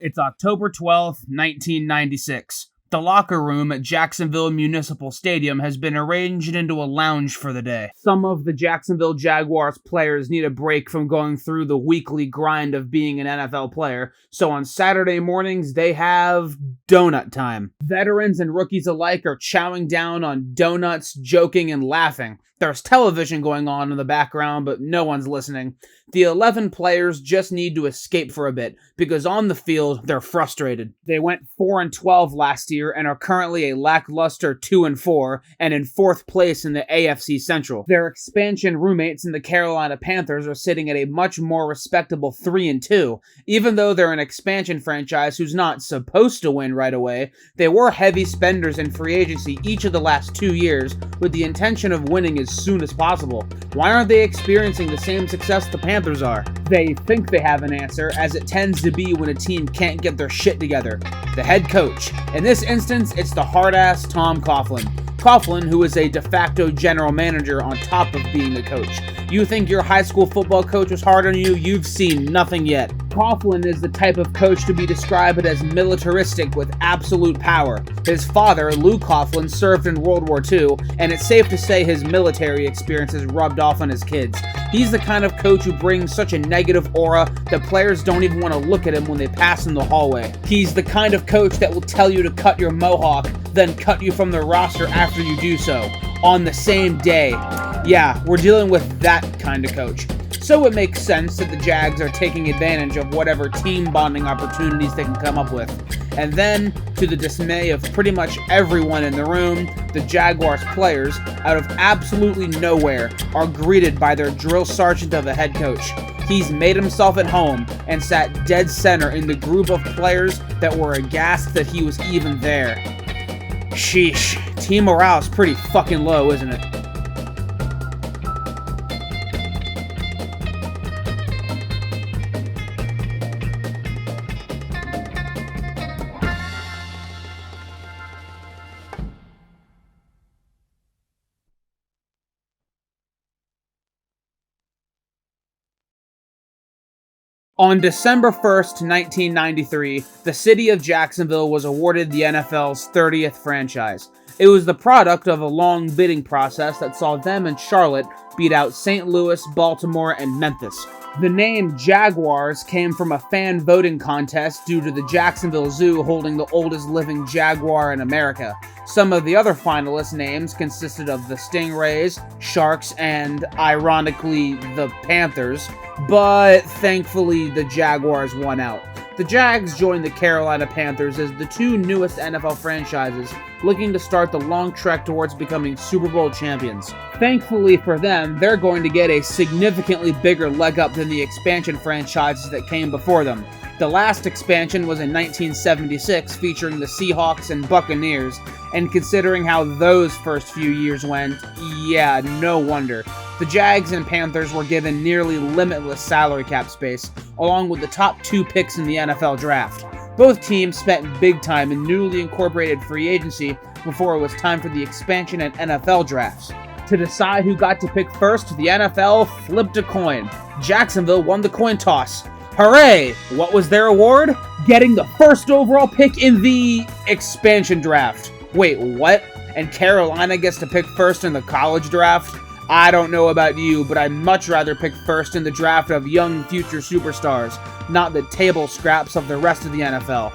It's October 12th, 1996. The locker room at Jacksonville Municipal Stadium has been arranged into a lounge for the day. Some of the Jacksonville Jaguars players need a break from going through the weekly grind of being an NFL player, so on Saturday mornings they have donut time. Veterans and rookies alike are chowing down on donuts, joking, and laughing. There's television going on in the background, but no one's listening. The 11 players just need to escape for a bit, because on the field, they're frustrated. They went 4-12 last year and are currently a lackluster 2-4 and in 4th place in the AFC Central. Their expansion roommates in the Carolina Panthers are sitting at a much more respectable 3-2. Even though they're an expansion franchise who's not supposed to win right away, they were heavy spenders in free agency each of the last 2 years with the intention of winning as soon as possible. Why aren't they experiencing the same success the Panthers are? They think they have an answer, as it tends to be when a team can't get their shit together. The head coach. In this instance, it's the hard-ass Tom Coughlin. Coughlin, who is a de facto general manager on top of being a coach. You think your high school football coach was hard on you? You've seen nothing yet. Coughlin is the type of coach to be described as militaristic with absolute power. His father, Lou Coughlin, served in World War II, and it's safe to say his military experience has rubbed off on his kids. He's the kind of coach who brings such a negative aura that players don't even want to look at him when they pass in the hallway. He's the kind of coach that will tell you to cut your mohawk, then cut you from the roster after you do so, on the same day. Yeah, we're dealing with that kind of coach. So it makes sense that the Jags are taking advantage of whatever team bonding opportunities they can come up with. And then, to the dismay of pretty much everyone in the room, the Jaguars players, out of absolutely nowhere, are greeted by their drill sergeant of a head coach. He's made himself at home and sat dead center in the group of players that were aghast that he was even there. Sheesh, team morale's pretty fucking low, isn't it? On December 1st, 1993, the city of Jacksonville was awarded the NFL's 30th franchise. It was the product of a long bidding process that saw them and Charlotte beat out St. Louis, Baltimore, and Memphis. The name Jaguars came from a fan voting contest due to the Jacksonville Zoo holding the oldest living jaguar in America. Some of the other finalist names consisted of the Stingrays, Sharks, and, ironically, the Panthers, but thankfully the Jaguars won out. The Jags joined the Carolina Panthers as the two newest NFL franchises looking to start the long trek towards becoming Super Bowl champions. Thankfully for them, they're going to get a significantly bigger leg up than the expansion franchises that came before them. The last expansion was in 1976, featuring the Seahawks and Buccaneers, and considering how those first few years went, yeah, no wonder. The Jags and Panthers were given nearly limitless salary cap space, along with the top 2 picks in the NFL draft. Both teams spent big time in newly incorporated free agency before it was time for the expansion and NFL drafts. To decide who got to pick first, the NFL flipped a coin. Jacksonville won the coin toss. Hooray! What was their award? Getting the first overall pick in the expansion draft. Wait, what? And Carolina gets to pick first in the college draft? I don't know about you, but I'd much rather pick first in the draft of young future superstars, not the table scraps of the rest of the NFL.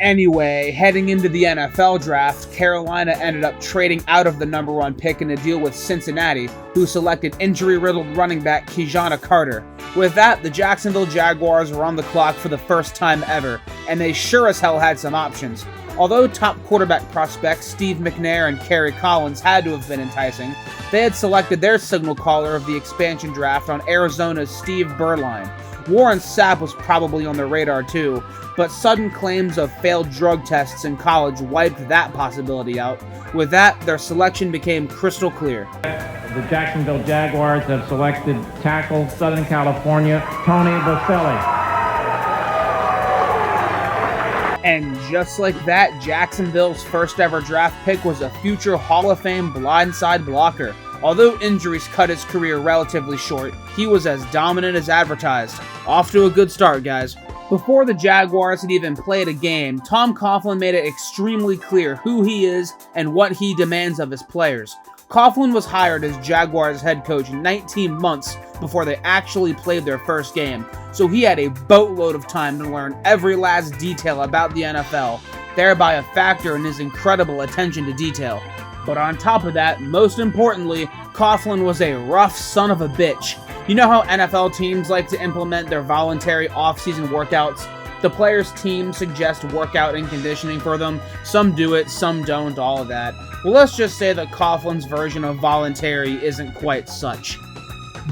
Anyway, heading into the NFL draft, Carolina ended up trading out of the number 1 pick in a deal with Cincinnati, who selected injury-riddled running back Kijana Carter. With that, the Jacksonville Jaguars were on the clock for the first time ever, and they sure as hell had some options. Although top quarterback prospects Steve McNair and Kerry Collins had to have been enticing, they had selected their signal caller of the expansion draft on Arizona's Steve Berline. Warren Sapp was probably on their radar too, but sudden claims of failed drug tests in college wiped that possibility out. With that, their selection became crystal clear. The Jacksonville Jaguars have selected tackle Southern California, Tony Baselli. And just like that, Jacksonville's first ever draft pick was a future Hall of Fame blindside blocker. Although injuries cut his career relatively short, he was as dominant as advertised. Off to a good start, guys. Before the Jaguars had even played a game, Tom Coughlin made it extremely clear who he is and what he demands of his players. Coughlin was hired as Jaguars head coach 19 months before they actually played their first game, so he had a boatload of time to learn every last detail about the NFL, thereby a factor in his incredible attention to detail. But on top of that, most importantly, Coughlin was a rough son of a bitch. You know how NFL teams like to implement their voluntary off-season workouts? The players' team suggest workout and conditioning for them. Some do it, some don't, all of that. Well, let's just say that Coughlin's version of voluntary isn't quite such.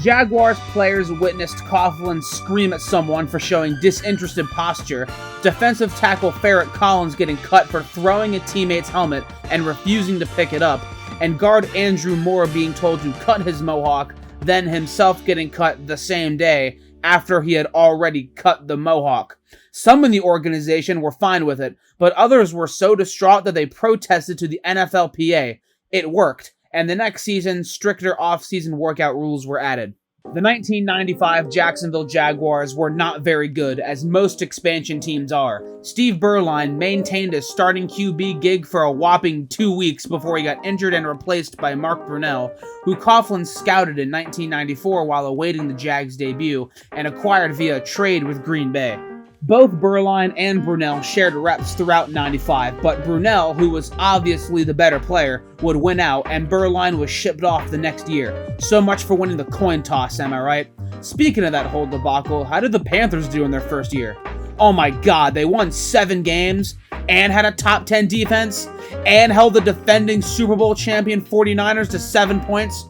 Jaguars players witnessed Coughlin scream at someone for showing disinterested posture, defensive tackle Ferret Collins getting cut for throwing a teammate's helmet and refusing to pick it up, and guard Andrew Moore being told to cut his mohawk, then himself getting cut the same day after he had already cut the mohawk. Some in the organization were fine with it, but others were so distraught that they protested to the NFLPA. It worked, and the next season, stricter off-season workout rules were added. The 1995 Jacksonville Jaguars were not very good, as most expansion teams are. Steve Berline maintained his starting QB gig for a whopping 2 weeks before he got injured and replaced by Mark Brunell, who Coughlin scouted in 1994 while awaiting the Jags' debut and acquired via trade with Green Bay. Both Berline and Brunell shared reps throughout '95, but Brunell, who was obviously the better player, would win out, and Berline was shipped off the next year. So much for winning the coin toss, am I right? Speaking of that whole debacle, how did the Panthers do in their first year? Oh my god, they won 7 games, and had a top 10 defense, and held the defending Super Bowl champion 49ers to 7 points?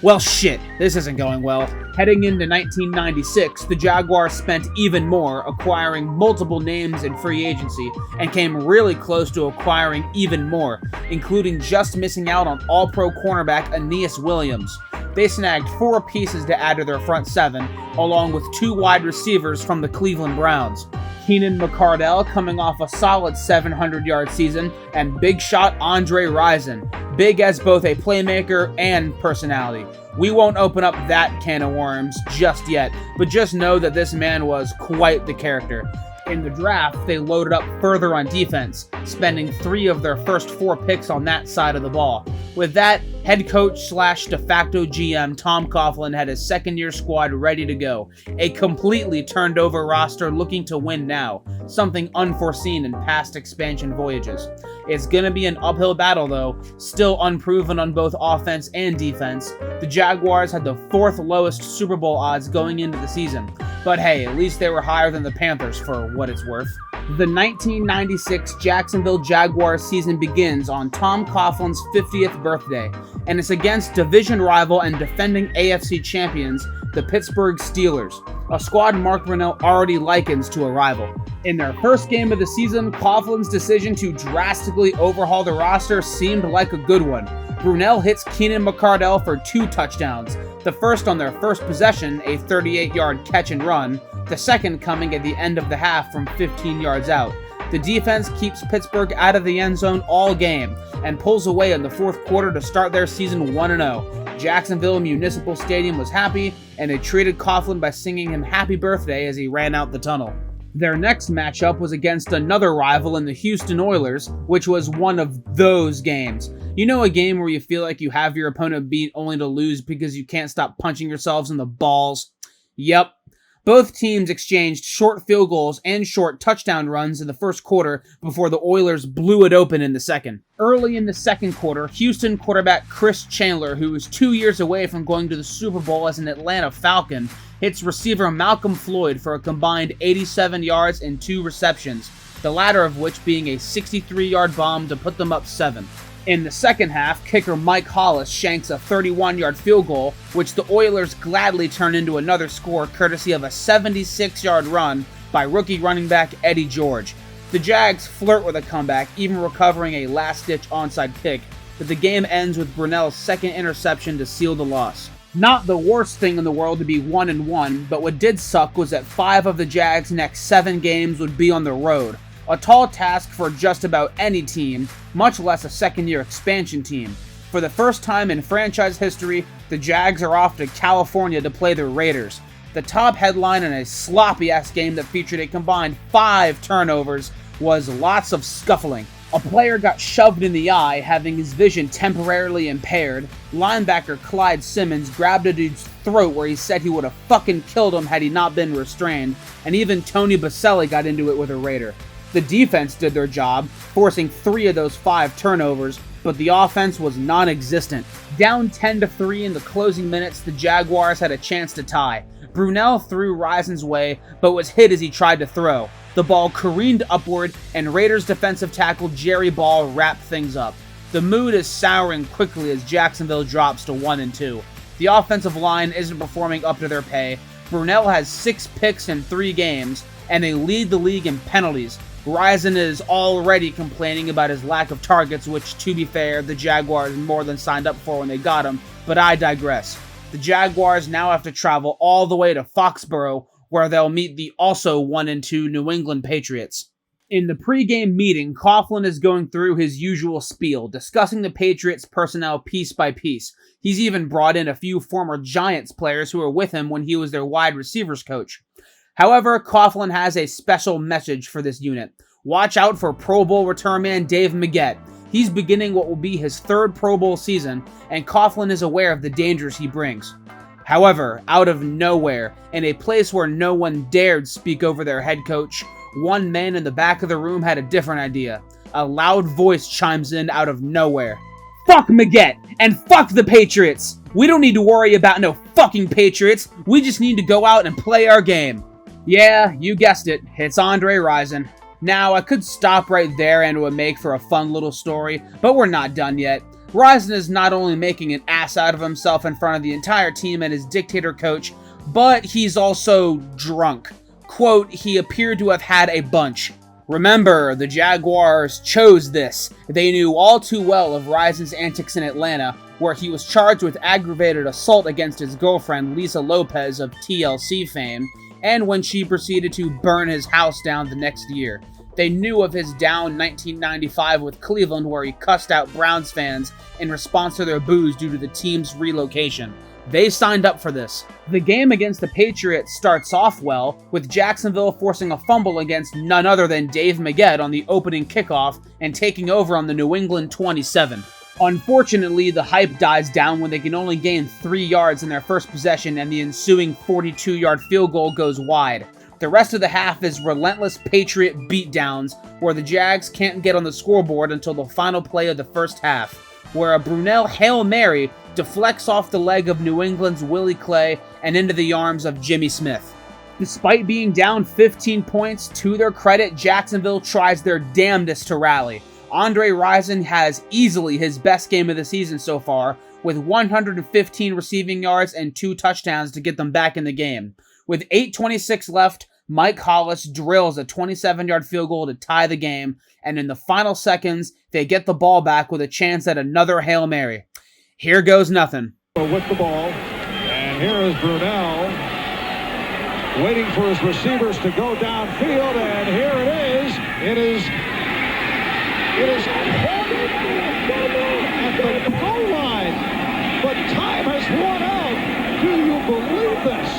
Well shit, this isn't going well. Heading into 1996, the Jaguars spent even more, acquiring multiple names in free agency, and came really close to acquiring even more, including just missing out on All-Pro cornerback Aeneas Williams. They snagged 4 pieces to add to their front 7, along with 2 wide receivers from the Cleveland Browns. Keenan McCardell coming off a solid 700-yard season, and big shot Andre Rison, big as both a playmaker and personality. We won't open up that can of worms just yet, but just know that this man was quite the character. In the draft, they loaded up further on defense, spending 3 of their first 4 picks on that side of the ball. With that, head coach / de facto GM Tom Coughlin had his second-year squad ready to go, a completely turned-over roster looking to win now, something unforeseen in past expansion voyages. It's gonna be an uphill battle though, still unproven on both offense and defense. The Jaguars had the 4th lowest Super Bowl odds going into the season, but hey, at least they were higher than the Panthers for what it's worth. The 1996 Jacksonville Jaguars season begins on Tom Coughlin's 50th birthday, and it's against division rival and defending AFC champions, the Pittsburgh Steelers, a squad Mark Brunell already likens to a rival. In their first game of the season, Coughlin's decision to drastically overhaul the roster seemed like a good one. Brunell hits Keenan McCardell for 2 touchdowns, the first on their first possession, a 38-yard catch and run, the second coming at the end of the half from 15 yards out. The defense keeps Pittsburgh out of the end zone all game, and pulls away in the 4th quarter to start their season 1-0. Jacksonville Municipal Stadium was happy, and they treated Coughlin by singing him happy birthday as he ran out the tunnel. Their next matchup was against another rival in the Houston Oilers, which was one of those games. You know, a game where you feel like you have your opponent beat only to lose because you can't stop punching yourselves in the balls? Yep. Both teams exchanged short field goals and short touchdown runs in the first quarter before the Oilers blew it open in the second. Early in the second quarter, Houston quarterback Chris Chandler, who was 2 years away from going to the Super Bowl as an Atlanta Falcon, hits receiver Malcolm Floyd for a combined 87 yards and 2 receptions, the latter of which being a 63-yard bomb to put them up 7. In the second half, kicker Mike Hollis shanks a 31-yard field goal, which the Oilers gladly turn into another score courtesy of a 76-yard run by rookie running back Eddie George. The Jags flirt with a comeback, even recovering a last-ditch onside kick, but the game ends with Brunell's second interception to seal the loss. Not the worst thing in the world to be 1-1, but what did suck was that 5 of the Jags' next 7 games would be on the road. A tall task for just about any team, much less a second-year expansion team. For the first time in franchise history, the Jags are off to California to play the Raiders. The top headline in a sloppy-ass game that featured a combined 5 turnovers was lots of scuffling. A player got shoved in the eye, having his vision temporarily impaired. Linebacker Clyde Simmons grabbed a dude's throat where he said he would have fucking killed him had he not been restrained, and even Tony Baselli got into it with a Raider. The defense did their job, forcing 3 of those 5 turnovers, but the offense was non-existent. Down 10-3 in the closing minutes, the Jaguars had a chance to tie. Brunell threw Rison's way, but was hit as he tried to throw. The ball careened upward, and Raiders defensive tackle Jerry Ball wrapped things up. The mood is souring quickly as Jacksonville drops to 1-2. The offensive line isn't performing up to their pay. Brunell has 6 picks in 3 games, and they lead the league in penalties. Rison is already complaining about his lack of targets, which, to be fair, the Jaguars more than signed up for when they got him, but I digress. The Jaguars now have to travel all the way to Foxborough, where they'll meet the also 1-2 New England Patriots. In the pregame meeting, Coughlin is going through his usual spiel, discussing the Patriots' personnel piece by piece. He's even brought in a few former Giants players who were with him when he was their wide receivers coach. However, Coughlin has a special message for this unit. Watch out for Pro Bowl return man Dave Maggette. He's beginning what will be his 3rd Pro Bowl season, and Coughlin is aware of the dangers he brings. However, out of nowhere, in a place where no one dared speak over their head coach, one man in the back of the room had a different idea. A loud voice chimes in out of nowhere. Fuck Maggette, and fuck the Patriots! We don't need to worry about no fucking Patriots, we just need to go out and play our game. Yeah, you guessed it, it's Andre Rison. Now, I could stop right there and it would make for a fun little story, but we're not done yet. Rison is not only making an ass out of himself in front of the entire team and his dictator coach, but he's also drunk. Quote, he appeared to have had a bunch. Remember, the Jaguars chose this. They knew all too well of Rison's antics in Atlanta, where he was charged with aggravated assault against his girlfriend Lisa Lopez of TLC fame, and when she proceeded to burn his house down the next year. They knew of his down 1995 with Cleveland, where he cussed out Browns fans in response to their boos due to the team's relocation. They signed up for this. The game against the Patriots starts off well, with Jacksonville forcing a fumble against none other than Dave Maggette on the opening kickoff and taking over on the New England 27. Unfortunately, the hype dies down when they can only gain 3 yards in their first possession and the ensuing 42-yard field goal goes wide. The rest of the half is relentless Patriot beatdowns, where the Jags can't get on the scoreboard until the final play of the first half, where a Brunell Hail Mary deflects off the leg of New England's Willie Clay and into the arms of Jimmy Smith. Despite being down 15 points, to their credit, Jacksonville tries their damnedest to rally. Andre Rison has easily his best game of the season so far, with 115 receiving yards and 2 touchdowns to get them back in the game. With 8:26 left, Mike Hollis drills a 27-yard field goal to tie the game, and in the final seconds, they get the ball back with a chance at another Hail Mary. Here goes nothing. With the ball, and here is Brunell, waiting for his receivers to go downfield, and here it is. It is at the goal line, but time has run out. Do you believe this?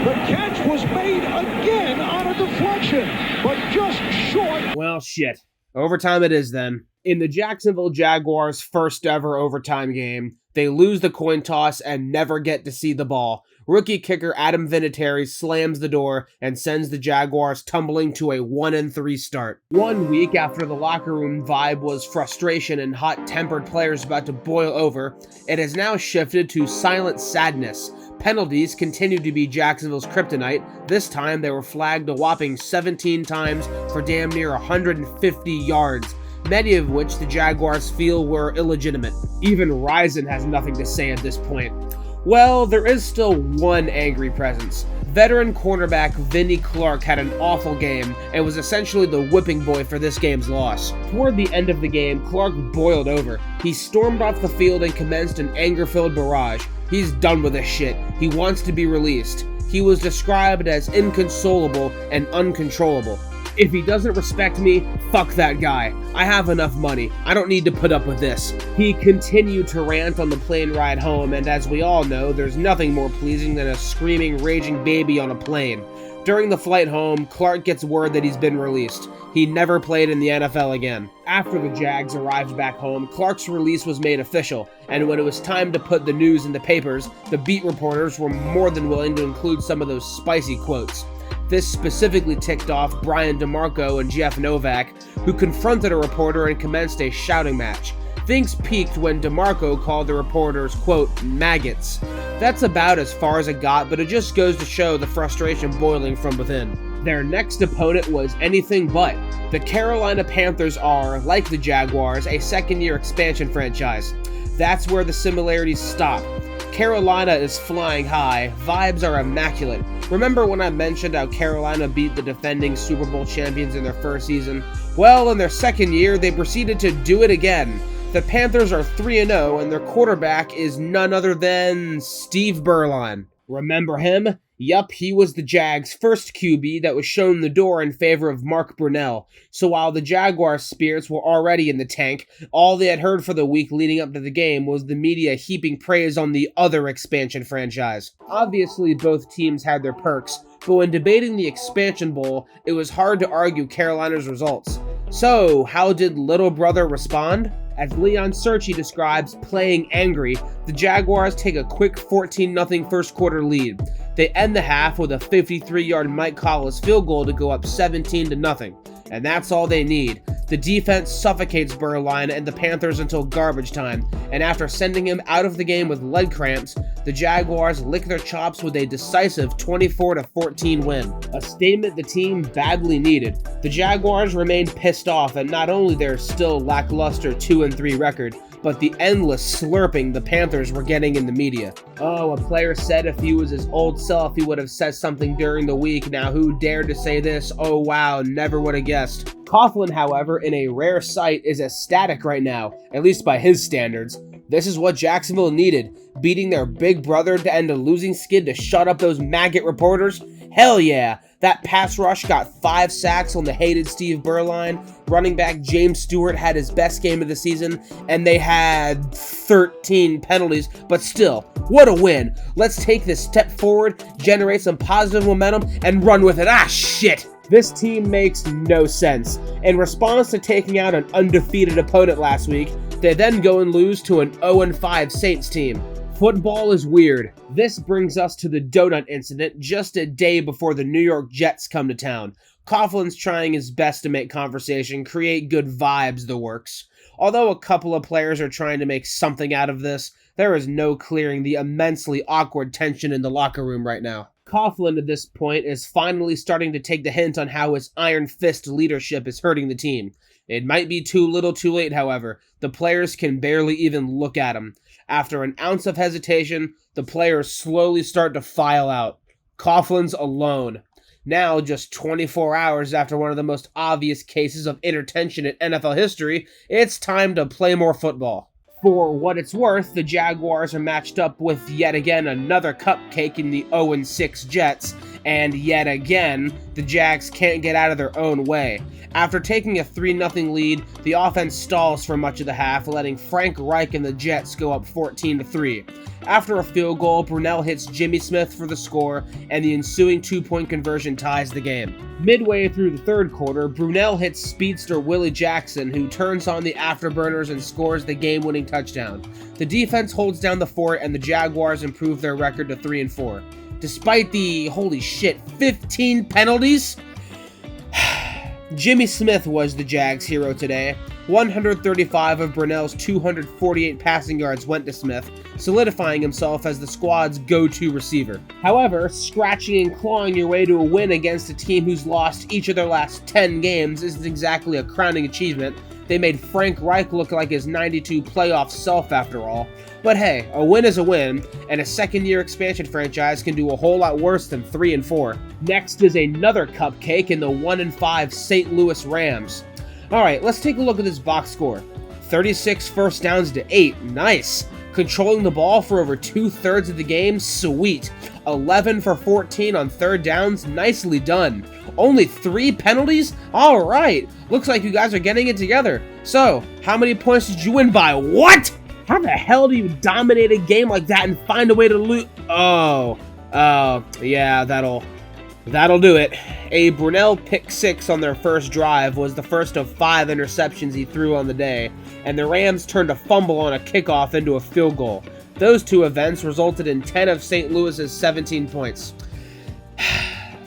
The catch was made again on a deflection, but just short. Well, shit. Overtime it is then. In the Jacksonville Jaguars' first ever overtime game, they lose the coin toss and never get to see the ball. Rookie kicker Adam Vinatieri slams the door and sends the Jaguars tumbling to a 1-3 start. 1 week after the locker room vibe was frustration and hot-tempered players about to boil over, it has now shifted to silent sadness. Penalties continue to be Jacksonville's kryptonite. This time they were flagged a whopping 17 times for damn near 150 yards, many of which the Jaguars feel were illegitimate. Even Rison has nothing to say at this point. Well, there is still one angry presence. Veteran cornerback Vinnie Clark had an awful game and was essentially the whipping boy for this game's loss. Toward the end of the game, Clark boiled over. He stormed off the field and commenced an anger-filled barrage. He's done with this shit. He wants to be released. He was described as inconsolable and uncontrollable. If he doesn't respect me, fuck that guy. I have enough money. I don't need to put up with this. He continued to rant on the plane ride home, and as we all know, there's nothing more pleasing than a screaming, raging baby on a plane. During the flight home, Clark gets word that he's been released. He never played in the NFL again. After the Jags arrived back home, Clark's release was made official, and when it was time to put the news in the papers, the beat reporters were more than willing to include some of those spicy quotes. This specifically ticked off Brian DeMarco and Geoff Novak, who confronted a reporter and commenced a shouting match. Things peaked when DeMarco called the reporters, quote, maggots. That's about as far as it got, but it just goes to show the frustration boiling from within. Their next opponent was anything but. The Carolina Panthers are, like the Jaguars, a second-year expansion franchise. That's where the similarities stop. Carolina is flying high, vibes are immaculate. Remember when I mentioned how Carolina beat the defending Super Bowl champions in their first season? Well, in their second year, they proceeded to do it again. The Panthers are 3-0, and their quarterback is none other than Steve Beuerlein. Remember him? Yup, he was the Jags' first QB that was shown the door in favor of Mark Brunell. So while the Jaguars' spirits were already in the tank, all they had heard for the week leading up to the game was the media heaping praise on the other expansion franchise. Obviously, both teams had their perks, but when debating the Expansion Bowl, it was hard to argue Carolina's results. So, how did Little Brother respond? As Leon Searcy describes playing angry, the Jaguars take a quick 14-0 first quarter lead. They end the half with a 53-yard Mike Collis field goal to go up 17-0. And that's all they need. The defense suffocates Beuerlein and the Panthers until garbage time, and after sending him out of the game with leg cramps, the Jaguars lick their chops with a decisive 24-14 win. A statement the team badly needed. The Jaguars remained pissed off at not only their still lackluster 2-3 record, but the endless slurping the Panthers were getting in the media. Oh, a player said if he was his old self, he would have said something during the week. Now who dared to say this? Oh wow, never would have guessed. Coughlin, however, in a rare sight, is ecstatic right now, at least by his standards. This is what Jacksonville needed, beating their big brother to end a losing skid to shut up those maggot reporters. Hell yeah! That pass rush got 5 sacks on the hated Steve Beuerlein. Running back James Stewart had his best game of the season, and they had 13 penalties, but still, what a win. Let's take this step forward, generate some positive momentum, and run with it. Ah, shit! This team makes no sense. In response to taking out an undefeated opponent last week, they then go and lose to an 0-5 Saints team. Football is weird. This brings us to the donut incident just a day before the New York Jets come to town. Coughlin's trying his best to make conversation, create good vibes, the works. Although a couple of players are trying to make something out of this, there is no clearing the immensely awkward tension in the locker room right now. Coughlin at this point is finally starting to take the hint on how his iron fist leadership is hurting the team. It might be too little too late, however. The players can barely even look at him. After an ounce of hesitation, the players slowly start to file out. Coughlin's alone. Now, just 24 hours after one of the most obvious cases of inner tension in NFL history, it's time to play more football. For what it's worth, the Jaguars are matched up with yet again another cupcake in the 0-6 Jets, and yet again, the Jags can't get out of their own way. After taking a 3-0 lead, the offense stalls for much of the half, letting Frank Reich and the Jets go up 14-3. After a field goal, Brunell hits Jimmy Smith for the score, and the ensuing 2-point conversion ties the game. Midway through the third quarter, Brunell hits speedster Willie Jackson, who turns on the afterburners and scores the game-winning touchdown. The defense holds down the fort, and the Jaguars improve their record to 3-4. Despite the, holy shit, 15 penalties? Jimmy Smith was the Jags' hero today. 135 of Brunell's 248 passing yards went to Smith, solidifying himself as the squad's go-to receiver. However, scratching and clawing your way to a win against a team who's lost each of their last 10 games isn't exactly a crowning achievement. They made Frank Reich look like his 92 playoff self after all. But hey, a win is a win, and a second-year expansion franchise can do a whole lot worse than 3-4. Next is another cupcake in the 1-5 St. Louis Rams. Alright, let's take a look at this box score. 36 first downs to 8. Nice. Controlling the ball for over 2/3 of the game? Sweet. 11 for 14 on third downs? Nicely done. Only 3 penalties? Alright. Looks like you guys are getting it together. So, how many points did you win by? What? How the hell do you dominate a game like that and find a way to lose? Oh, yeah, that'll do it. A Brunell pick 6 on their first drive was the first of 5 interceptions he threw on the day, and the Rams turned a fumble on a kickoff into a field goal. Those 2 events resulted in 10 of St. Louis's 17 points.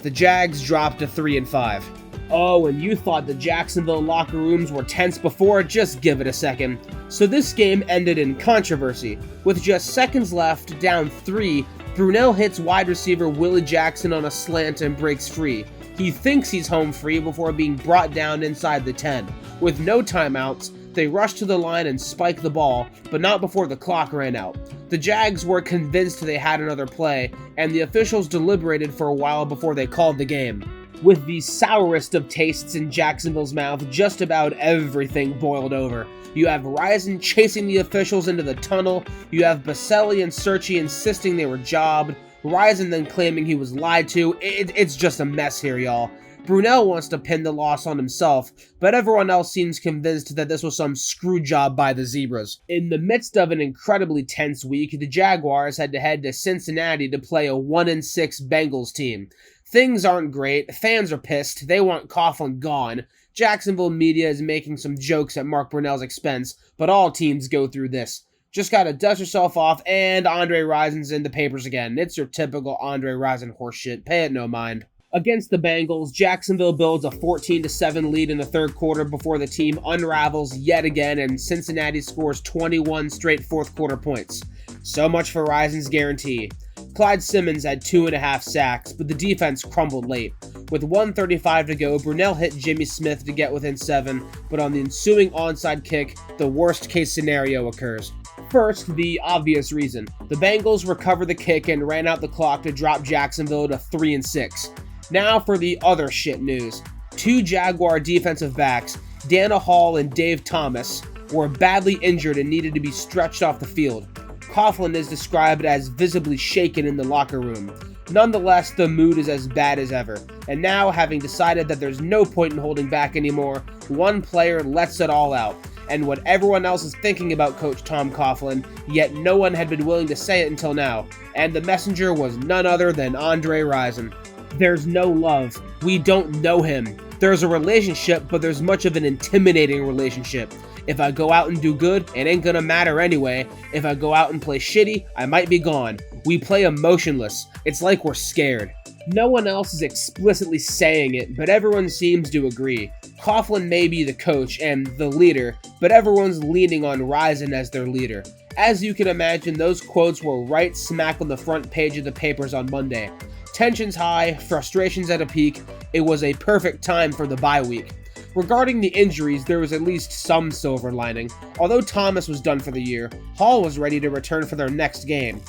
The Jags dropped to 3-5. Oh, and you thought the Jacksonville locker rooms were tense before? Just give it a second. So this game ended in controversy. With just seconds left, down 3, Brunell hits wide receiver Willie Jackson on a slant and breaks free. He thinks he's home free before being brought down inside the 10. With no timeouts, they rush to the line and spike the ball, but not before the clock ran out. The Jags were convinced they had another play, and the officials deliberated for a while before they called the game. With the sourest of tastes in Jacksonville's mouth, just about everything boiled over. You have Rison chasing the officials into the tunnel, you have Baselli and Searchy insisting they were jobbed, Rison then claiming he was lied to. It's just a mess here, y'all. Brunell wants to pin the loss on himself, but everyone else seems convinced that this was some screw job by the Zebras. In the midst of an incredibly tense week, the Jaguars had to head to Cincinnati to play a 1-6 Bengals team. Things aren't great, fans are pissed, they want Coughlin gone. Jacksonville media is making some jokes at Mark Brunell's expense, but all teams go through this. Just gotta dust yourself off, and Andre Rison's in the papers again. It's your typical Andre Rison horseshit, pay it no mind. Against the Bengals, Jacksonville builds a 14-7 lead in the third quarter before the team unravels yet again and Cincinnati scores 21 straight fourth quarter points. So much for Rison's guarantee. Clyde Simmons had 2.5 sacks, but the defense crumbled late. With 1:35 to go, Brunell hit Jimmy Smith to get within 7, but on the ensuing onside kick, the worst case scenario occurs. First, the obvious reason. The Bengals recovered the kick and ran out the clock to drop Jacksonville to 3-6. Now for the other shit news. 2 Jaguar defensive backs, Dana Hall and Dave Thomas, were badly injured and needed to be stretched off the field. Coughlin is described as visibly shaken in the locker room. Nonetheless, the mood is as bad as ever, and now, having decided that there's no point in holding back anymore, one player lets it all out. And what everyone else is thinking about Coach Tom Coughlin, yet no one had been willing to say it until now, and the messenger was none other than Andre Rison. There's no love. We don't know him. There's a relationship, but there's much of an intimidating relationship. If I go out and do good, it ain't gonna matter anyway. If I go out and play shitty, I might be gone. We play emotionless. It's like we're scared. No one else is explicitly saying it, but everyone seems to agree. Coughlin may be the coach and the leader, but everyone's leaning on Rison as their leader. As you can imagine, those quotes were right smack on the front page of the papers on Monday. Tensions high, frustrations at a peak. It was a perfect time for the bye week. Regarding the injuries, there was at least some silver lining. Although Thomas was done for the year, Hall was ready to return for their next game.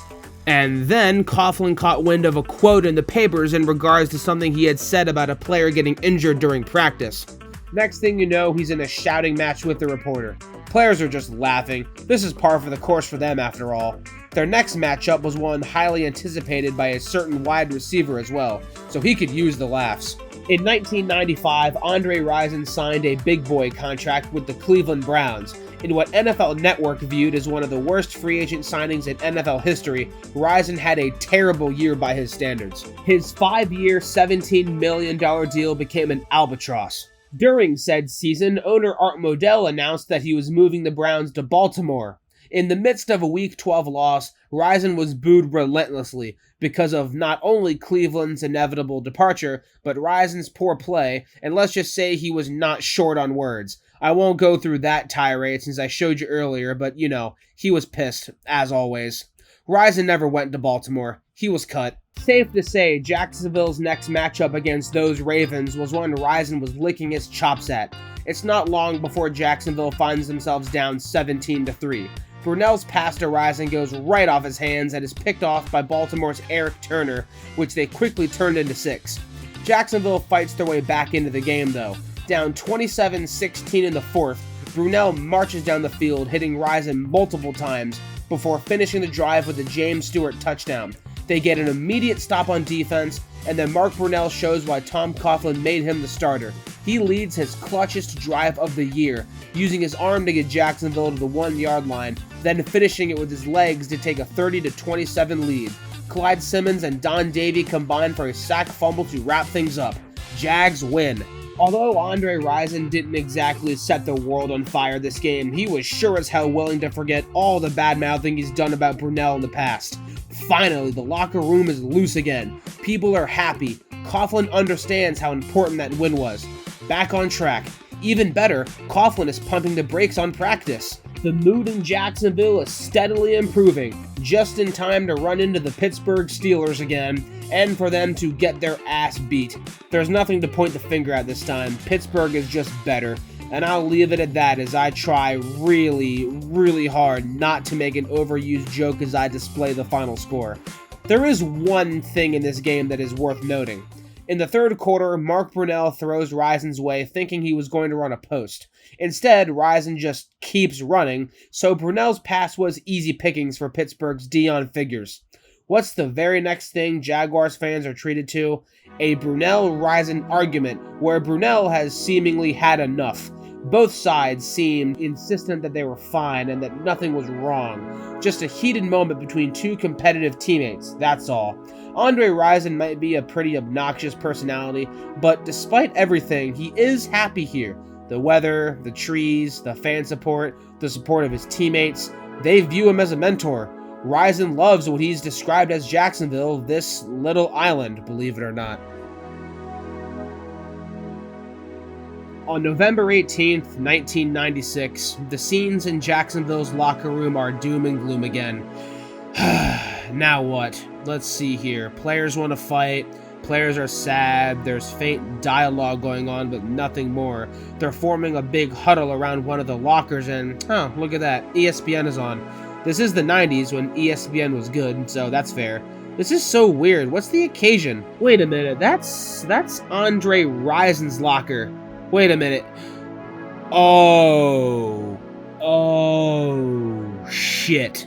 And then Coughlin caught wind of a quote in the papers in regards to something he had said about a player getting injured during practice. Next thing you know, he's in a shouting match with the reporter. Players are just laughing. This is par for the course for them after all. Their next matchup was one highly anticipated by a certain wide receiver as well, so he could use the laughs. In 1995, Andre Rison signed a big boy contract with the Cleveland Browns. In what NFL Network viewed as one of the worst free agent signings in NFL history, Rison had a terrible year by his standards. His 5-year, $17 million deal became an albatross. During said season, owner Art Modell announced that he was moving the Browns to Baltimore. In the midst of a Week 12 loss, Rison was booed relentlessly because of not only Cleveland's inevitable departure, but Rison's poor play, and let's just say he was not short on words. I won't go through that tirade since I showed you earlier, but you know, he was pissed, as always. Rison never went to Baltimore. He was cut. Safe to say, Jacksonville's next matchup against those Ravens was one Rison was licking his chops at. It's not long before Jacksonville finds themselves down 17-3. Brunell's pass to Rison goes right off his hands and is picked off by Baltimore's Eric Turner, which they quickly turned into 6. Jacksonville fights their way back into the game though. Down 27-16 in the fourth, Brunell marches down the field, hitting Rison multiple times, before finishing the drive with a James Stewart touchdown. They get an immediate stop on defense, and then Mark Brunell shows why Tom Coughlin made him the starter. He leads his clutchest drive of the year, using his arm to get Jacksonville to the 1-yard line, then finishing it with his legs to take a 30-27 lead. Clyde Simmons and Don Davey combine for a sack fumble to wrap things up. Jags win. Although Andre Rison didn't exactly set the world on fire this game, he was sure as hell willing to forget all the bad-mouthing he's done about Brunell in the past. Finally, the locker room is loose again. People are happy. Coughlin understands how important that win was. Back on track. Even better, Coughlin is pumping the brakes on practice. The mood in Jacksonville is steadily improving, just in time to run into the Pittsburgh Steelers again, and for them to get their ass beat. There's nothing to point the finger at this time. Pittsburgh is just better, and I'll leave it at that as I try really, really hard not to make an overused joke as I display the final score. There is one thing in this game that is worth noting. In the third quarter, Mark Brunell throws Rison's way thinking he was going to run a post. Instead, Rison just keeps running, so Brunell's pass was easy pickings for Pittsburgh's Dion Figures. What's the very next thing Jaguars fans are treated to? A Brunell-Rison argument, where Brunell has seemingly had enough. Both sides seemed insistent that they were fine and that nothing was wrong. Just a heated moment between two competitive teammates, that's all. Andre Rison might be a pretty obnoxious personality, but despite everything, he is happy here. The weather, the trees, the fan support, the support of his teammates, they view him as a mentor. Rison loves what he's described as Jacksonville, this little island, believe it or not. On November 18th, 1996, the scenes in Jacksonville's locker room are doom and gloom again. Now what? Let's see here. Players want to fight. Players are sad. There's faint dialogue going on, but nothing more. They're forming a big huddle around one of the lockers and, oh, look at that. ESPN is on. This is the 90s when ESPN was good, so that's fair. This is so weird. What's the occasion? Wait a minute. That's Andre Rison's locker. Wait a minute. Oh, shit.